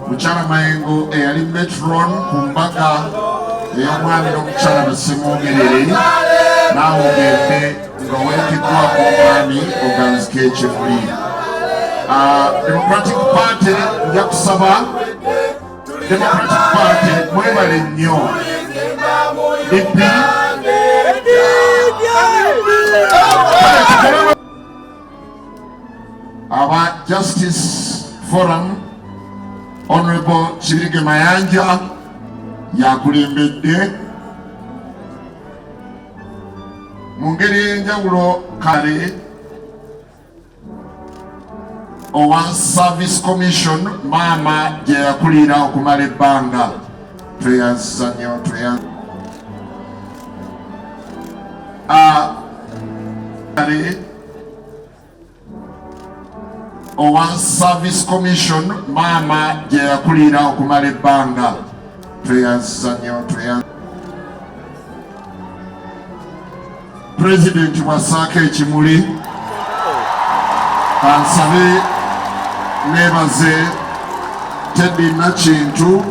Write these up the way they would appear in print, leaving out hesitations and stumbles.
Mukyala Mayengo eyali metron ku mbaga ey'omwami n'omukyala Basemwogerere naawe ogende nga weetiddwako omwami oganzika ekimuli. Democratic Party nja kusaba Democratic Party mwebale nnyo DP aba Justice Forum Honorable Chirige Mayanja yakulembedde mu ngeri y'enjawulo. Kale owa Service Commission maama gye yakulira okumala ebbanga tweyanziza nnyo kale owa Service Commission maama gye yakulira okumala ebbanga tweyanziza nnyo President Wasaaka Ekimuli ansabe nebaze Teddy Nakintu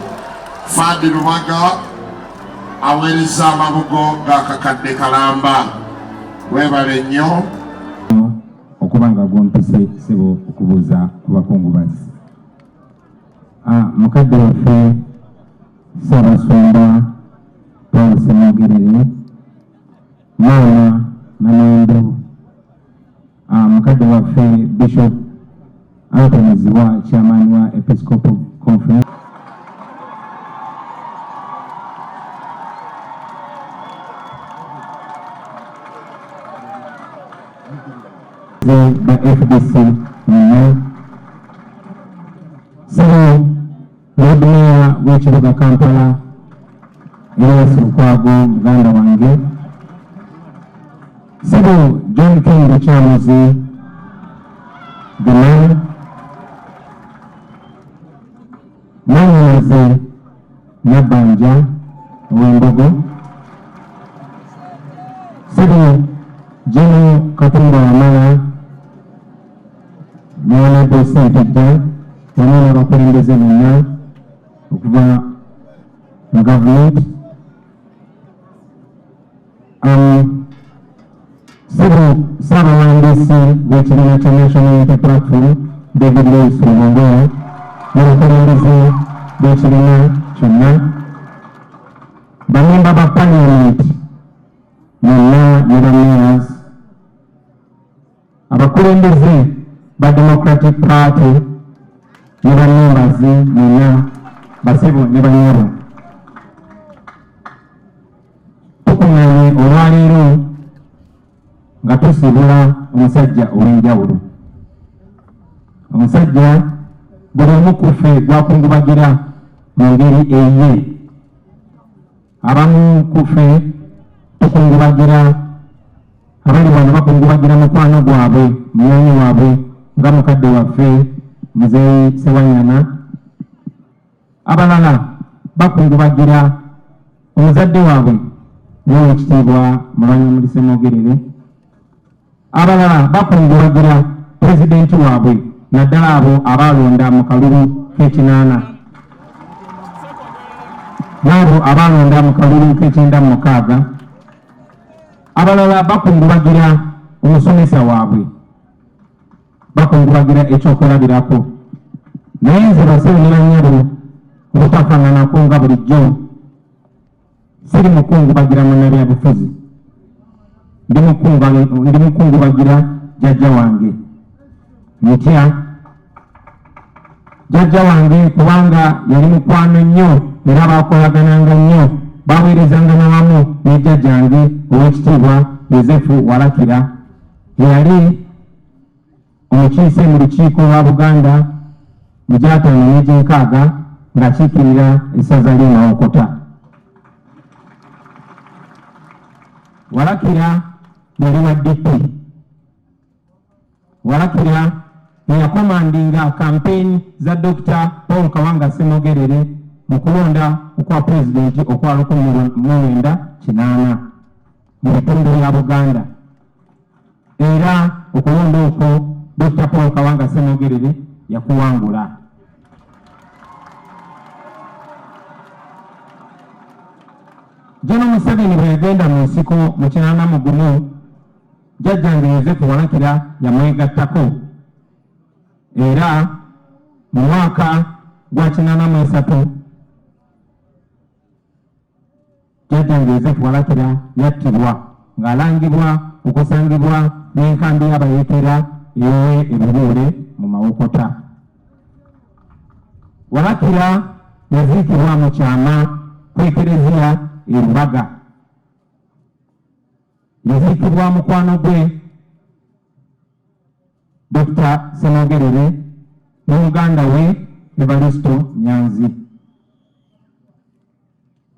Fadi Lubaga aweereza amabugo g'akakadde kalamba. Webale nnyo okubanga gompise sebo okubuuza ku bakungubazi. Mukadde waffe Ssaabasumba Paul Semwogerere maama Namendu, mukadde waffe Bishop Anthony Ziwa chairman wa Episcopal Conference, the FDC Sebo Lord Mayor w'ekibuga Kampala Elias Lukwago muganda wange, Sebo John King Kyamuzi Gana Nanyinaze Nabanja Wembogo, Sebo Jeno Katumba Wamala Mwana Bosa Mpita Wamala Bakulembeze Bonna okuva mu government, Sebo Saabawandiisi w'ekibiina kya National Unity Platform David Lewis Lumongoya n'abakulembeze b'ekibiina kyonna, bamemba ba Parliament bonna ne bamayors, abakulembeze ba Democratic Party ne bamembers bonna, basebo ne banyabo, tukuŋŋaanye olwaleero nga tusibula omusajja ow'enjawulo. Omusajja buli omu ku ffe gwakungubagira mu ngeri eye. Abamu ku ffe tukungubagira, abali wano bakungubagira mukwano gwabwe, munywanyi waabwe nga mukadde waffe Muzeeyi Ssewanyana. Abalala bakungubagira omuzadde waabwe n'owekitiibwa Mulwanyammuli Semwogerere. Abalala bakungubagira pulezidenti waabwe naddala abo abalonda mu kalulu k'ekinaana n'abo abalonda mu kalulu k'ekyenda-mu-mukaaga. Abalala bakungubagira omusomesa waabwe, bakungubagira ekyokulabirako. Naye nze basebo ne bannyabo obutafaananako nga bulijjo, siri mukungubagira munnabyabufuzi, ndi mukungubagira jjajja wange. Ntya jjajja wange kubanga yali mukwano nnyo era baakolagananga nnyo, baweerezanga n'awamu ne jjajjange ow'ekitiibwa Yosefu Walakira eyali omukiise mu lukiiko lwa Buganda mu gy'ataano n'egy'enkaaga ng'akiikirira essaza ly'e Mawokota. Walakira yali wa DP. Walakira yakomandinga campaign za Dr. Paul Kawanga Semwogerere mu kulonda okwa pulezidenti okwa 1998 mu bitundu bya Buganda. Era okulonda okwo Dr. Paul Kawanga Semwogerere yakuwangula. General Museveni bwe yagenda mu nsiko mu 81 jjajjange Yozefu Walakira yamwegattako era mu mwaka gwa 83 jjajjange Yozefu Walakira yattibwa ng'alangibwa okusangibwa n'enkambi y'abayeekera eyowe ebibuule mu Mawokota. Walakira yaziikibwa mu kyama ku Ekereziya e Lubaga. Yaziikibwa mukwano gwe Dr. Semogerere ne muganda we Evaristo Nyanzi.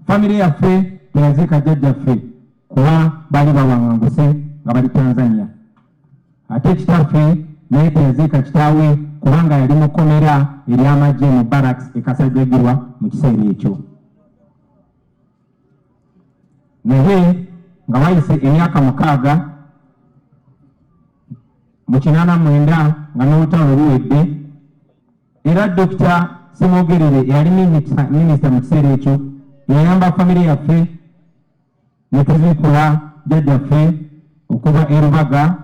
Famire yaffe teyaziika jjajjaffe kuba bali bawanganguse nga bali Tanzania. Ate kitaffe naye teyaziika kitaawe kubanga yali mu kkomera ery'amagye mu barracks e Kasajjagirwa mu kiseera ekyo. Naye nga wayise emyaka 6 mu 89 nga n'olutalo luwedde era Dr. Semogerere yali minisita mu kiseera ekyo yayamba famire yaffe ne tuziikula jjajjaffe okuva e Lubaga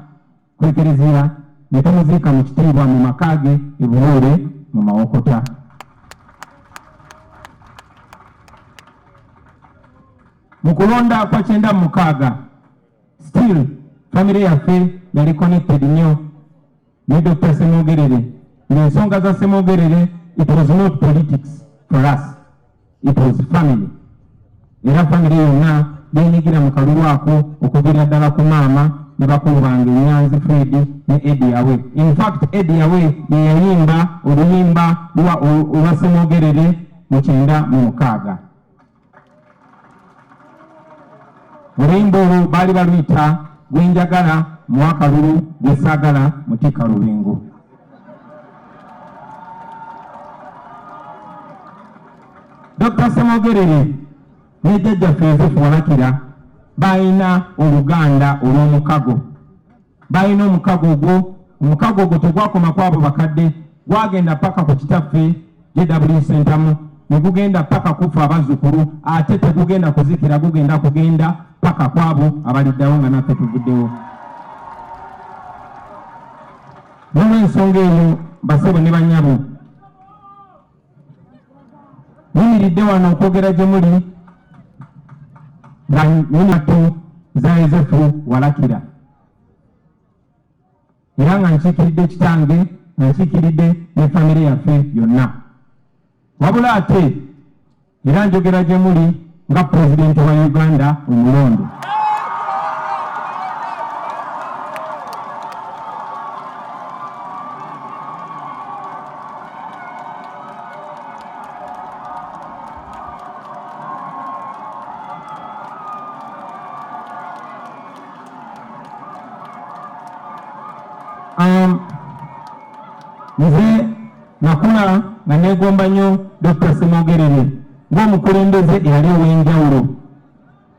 ku Ekereziya ne tumuziika mu kitiibwa mu maka ge e Buloole mu Mawokota. Mu kulonda kwa 96 still famire yaffe yali connected nnyo ne Dr. Semogerere. N'ensonga za Semogerere, it was not politics for us, it was family. Era famire yonna beenyigira mu kalulu ako okuviira ddala ku maama ne bakulu bange Nyanzi Fred ne Eddie Yawe. In fact Eddie Yawe ye yayimba oluyimba olwa Semogerere mu 96. Oluyimba olwo baali baluyita Gwenjagala mu akalulu gwe saagala mutika lubingo. Dr. Semogerere ne jjajjaffe Yozefu Walakira balina oluganda olw'omukago. Balina omukago ogwo tegwakoma kwabo bakadde, gwagenda paka ku kitaffe JW Sentamu ne gugenda paka kufa abazzukulu, ate tegugenda kuzikira, gugenda kugenda paka kwabo abaliddawo nga naffe tuvuddewo. N'olw'ensonga eyo basebo ne banyabo nimiridde wano okwogera gye muli nga nyinatu za Yozefu Walakira era nga nkiikiridde kitange nga nkiikiridde ne famire yaffe yonna. Wabula ate era njogera gye muli nga pulezidenti wa Uganda omulondo. Nze nakula nga neegomba nnyo Dr. Semogerere ng'omukulembeze eyali ow'enjawulo.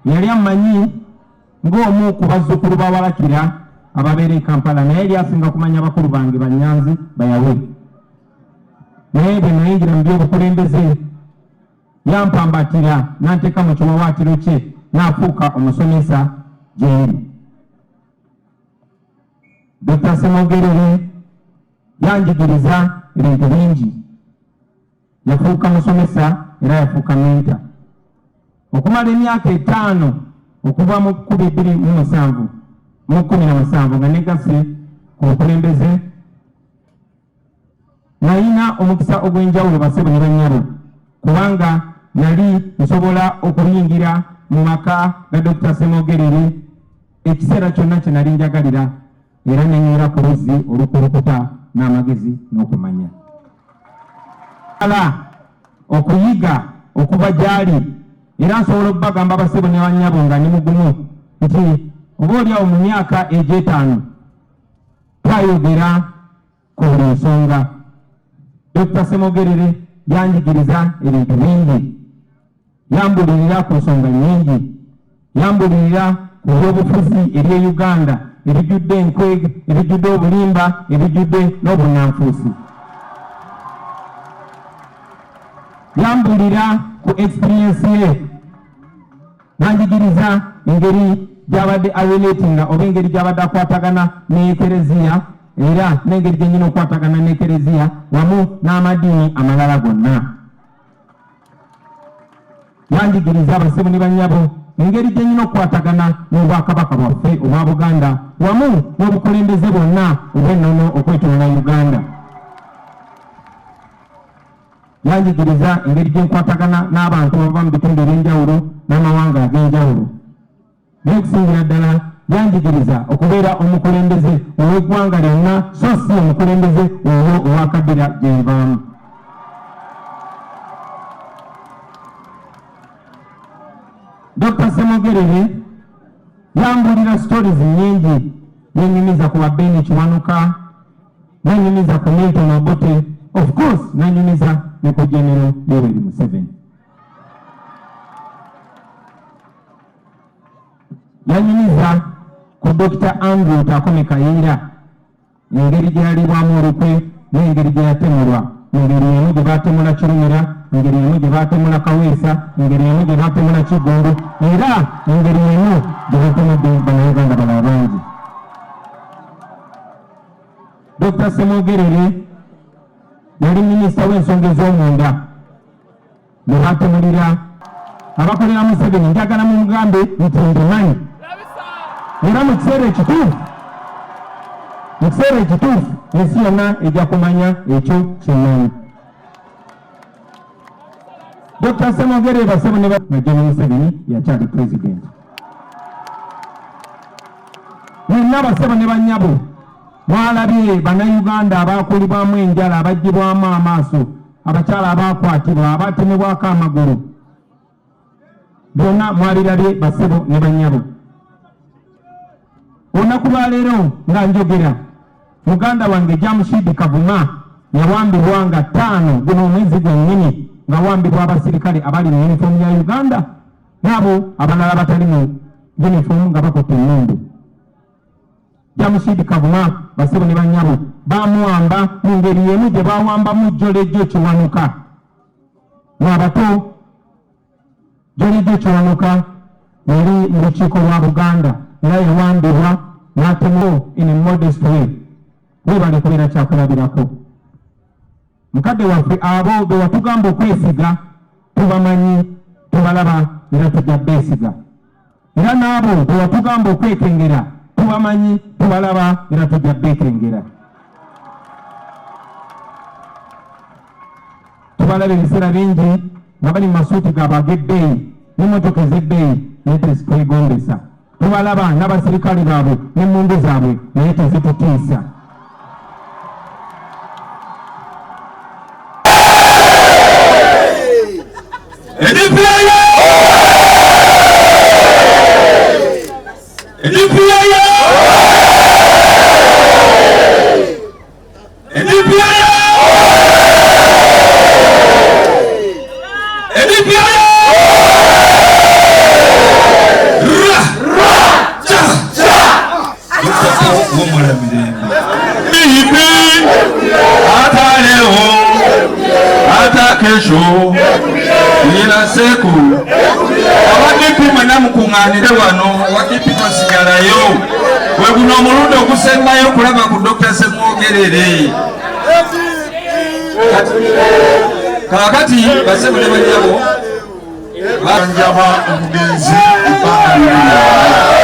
Yali amanyi ng'omu ku bazzukulu ba Walakira ababeera e Kampala, naye yali asinga kumanya bakulu bange Banyanzi Bayawe. Naye bwe nayingira mu by'obukulembeze yampambatira n'anteeka mu kiwawaatiro kye n'afuuka omusomesa gy'eri. Dr. Semogerere yanjigiriza ebintu bingi. Yafuuka musomesa era yafuuka menta. Okumala emyaka 5 okuva mu 2017 nga negase ku bukulembeze, nalina omukisa ogw'enjawulo basebo ne bannyabo kubanga nali nsobola okuyingira mu maka ga Dr. Semogerere ekiseera kyonna kye nali njagalira era nenywera ku luzzi olukulukuta n'amagezi n'okumanya. Okuyiga okuva gy'ali era nsobola okubagamba basebo ne bannyabo nga ndi mugumu nti obaolyawo mu myaka eg'5 twayogera ku buli nsonga. Dr. Semogerere yanjigiriza ebintu bingi, yambulirira ku nsonga nnyingi, yambulirira ku by'obufuzi eri Uganda ebijjudde enkwege, ebijjudde obulimba, ebijjudde n'obunnanfuusi. Yambulira ku experience ye banjigiriza engeri gyabadde relatinga oba engeri gyabadde akwatagana n'ekereziya era n'engeri gyenyina okwatagana n'ekereziya wamu n'amadiini amalala gonna. Yanjigiriza abassebo ne bannyabo engeri gyenyina okukwatagana n'obwakabaka bwaffe obwa Buganda wamu n'obukulembeze bwonna obw'ennono okwetooloola Uganda. Yanjigiriza engeri gyenkwatagana n'abantu abava mu bitundu eby'enjawulo n'amawanga ag'enjawulo. N'okusingira ddala yanjigiriza okubeera omukulembeze ow'eggwanga lyonna so si omukulembeze owo owakaddira gye nvaamu. Dr. Semogerere yambulira stories nyingi yenyumiza ku Beni Kiwanuka, yenyumiza ku Milton Obote, of course yenyumiza ne ku General Yoweri Museveni. Yanyumiza ku Dr. Andrew Takome Kayiira engeri gye yalibwamu olukwe n'engeri gye yatemulwa, engeri emu gye baatemula Kirumira, engeri emu gye baatemula Kaweesa, engeri emu gye baatemula Kigundu, era engeri emu gye baatemudde bannayuganda balala bangi. Dr. Semogerere yali minisita w'ensonga ez'omunda bwe baatemulira abakolera Museveni. Njagala mumugambe nti ndimanyi era mu kiseera ekituufu ensi yonna ejja kumanya ekyo kyemanyi. Dr. Semogerere bassebo ne General Museveni yakyali president. Mwenna bassebo ne bannyabo mwalabye bannayuganda abaakulibwamu enjala, abaggyibwamu amaaso, abakyala abaakwatibwa, abaatemebwako amagulu, byonna mwalirabye bassebo ne bannyabo. Olunaku lwa leero nga njogera, muganda wange Jamshid Kavuma yawambibwa nga 5 guno omwezi gwennyini nga wambibwa abasirikale abali mu yunifoomu ya Uganda n'abo abalala batali mu yunifoomu nga bakotte ennundu. Jamshid Kavuma bassebo ne bannyabo baamuwamba mu ngeri y'emu gye baawambamu Jolejjo Kiwanuka. Mwabato Jolejjo Kiwanuka yali mu lukiiko lwa Buganda era yawambibwa n'atemulwa in a modest way. Webale kubeera kyakulabirako. Mukadde waffe abo be watugamba okwesiga tubamanyi, tubalaba era tujja beesiga. Era n'abo be watugamba okwekengera tubamanyi, tubalaba era tujja beekengera. Tubalaba ebiseera bingi nga bali mu masuuti gaabwe ag'ebbeeyi n'emmotoka ez'ebbeeyi naye tezitwegombesa. Tubalaba n'abasirikale baabwe n'emmundu zaabwe naye tezitutiisa. Ila seku abakipi mwena mukunganire wano wakipi masigarayo weguno omulundi okusembayo kulaba ku Dr. Semogerere. Kakati bassebo ne bannyabo banjaba omugenzi ebbanga lyonna.